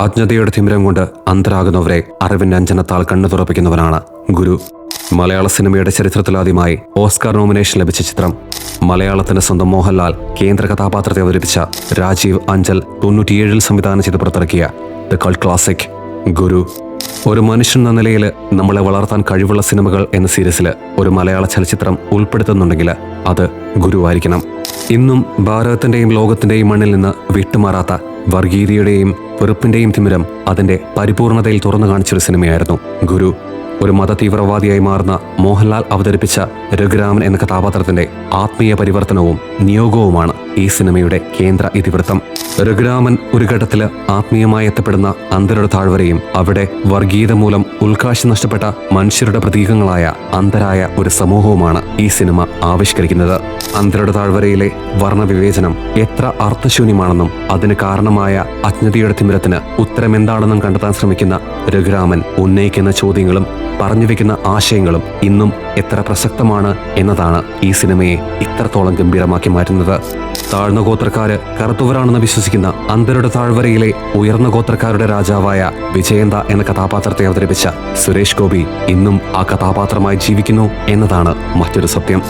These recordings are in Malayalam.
അജ്ഞതയുടെ തിമിരം കൊണ്ട് അന്തരാകുന്നവരെ അറിവിന്റെ അഞ്ജനത്താൽ കണ്ണു തുറപ്പിക്കുന്നവനാണ് ഗുരു. മലയാള സിനിമയുടെ ചരിത്രത്തിലാദ്യമായി ഓസ്കാർ നോമിനേഷൻ ലഭിച്ച ചിത്രം. മലയാളത്തിന്റെ സ്വന്തം മോഹൻലാൽ കേന്ദ്ര കഥാപാത്രത്തെ അവതരിപ്പിച്ച രാജീവ് അഞ്ചൽ 97 സംവിധാനം ചെയ്ത് പുറത്തിറക്കിയ ദ കൾട്ട് ക്ലാസിക് ഗുരു. ഒരു മനുഷ്യൻ എന്ന നിലയിൽ നമ്മളെ വളർത്താൻ കഴിവുള്ള സിനിമകൾ എന്ന സീരീസിൽ ഒരു മലയാള ചലച്ചിത്രം ഉൾപ്പെടുത്തുന്നുണ്ടെങ്കിൽ അത് ഗുരുവായിരിക്കണം. ഇന്നും ഭാരതത്തിന്റെയും ലോകത്തിന്റെയും മണ്ണിൽ നിന്ന് വിട്ടുമാറാത്ത വർഗീയതയുടെയും വെറുപ്പിന്റെയും തിമിരം അതിന്റെ പരിപൂർണതയിൽ തുറന്നു കാണിച്ചൊരു സിനിമയായിരുന്നു ഗുരു. ഒരു മത തീവ്രവാദിയായി മാറുന്ന മോഹൻലാൽ അവതരിപ്പിച്ച രഘുരാമൻ എന്ന കഥാപാത്രത്തിന്റെ ആത്മീയ പരിവർത്തനവും നിയോഗവുമാണ് ഈ സിനിമയുടെ കേന്ദ്ര ഇതിവൃത്തം. രഘുരാമൻ ഒരു ഘട്ടത്തില് ആത്മീയമായി എത്തപ്പെടുന്ന അന്ധരുടെ താഴ്വരയും അവിടെ വർഗീയത മൂലം ഉൾക്കാഴ്ച നഷ്ടപ്പെട്ട മനുഷ്യരുടെ പ്രതീകങ്ങളായ അന്ധരായ ഒരു സമൂഹവുമാണ് ഈ സിനിമ ആവിഷ്കരിക്കുന്നത്. അന്ധരുടെ താഴ്വരയിലെ വർണ്ണവിവേചനം എത്ര അർത്ഥശൂന്യമാണെന്നും അതിന് കാരണമായ അജ്ഞതയുടെ തിമിരത്തിന് ഉത്തരമെന്താണെന്നും കണ്ടെത്താൻ ശ്രമിക്കുന്ന രഘുരാമൻ ഉന്നയിക്കുന്ന ചോദ്യങ്ങളും പറഞ്ഞു വെക്കുന്ന ആശയങ്ങളും ഇന്നും എത്ര പ്രസക്തമാണ് എന്നതാണ് ഈ സിനിമയെ ഇത്രത്തോളം ഗംഭീരമാക്കി മാറ്റുന്നത്. താഴ്ന്ന ഗോത്രക്കാര് കറുത്തവരാണെന്ന് വിശ്വസിക്കുന്ന അന്ധരുടെ താഴ്വരയിലെ ഉയർന്ന ഗോത്രക്കാരുടെ രാജാവായ വിജയന്ത എന്ന കഥാപാത്രത്തെ അവതരിപ്പിച്ച സുരേഷ് ഗോപി ഇന്നും ആ കഥാപാത്രമായി ജീവിക്കുന്നു എന്നതാണ് മറ്റൊരു സത്യം.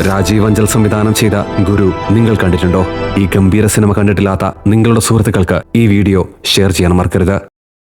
രാജീവ് അഞ്ചൽ സംവിധാനം ചെയ്ത ഗുരു നിങ്ങൾ കണ്ടിട്ടുണ്ടോ? ഈ ഗംഭീര സിനിമ കണ്ടിട്ടില്ലാത്ത നിങ്ങളുടെ സുഹൃത്തുക്കൾക്ക് ഈ വീഡിയോ ഷെയർ ചെയ്യാൻ മറക്കരുത്.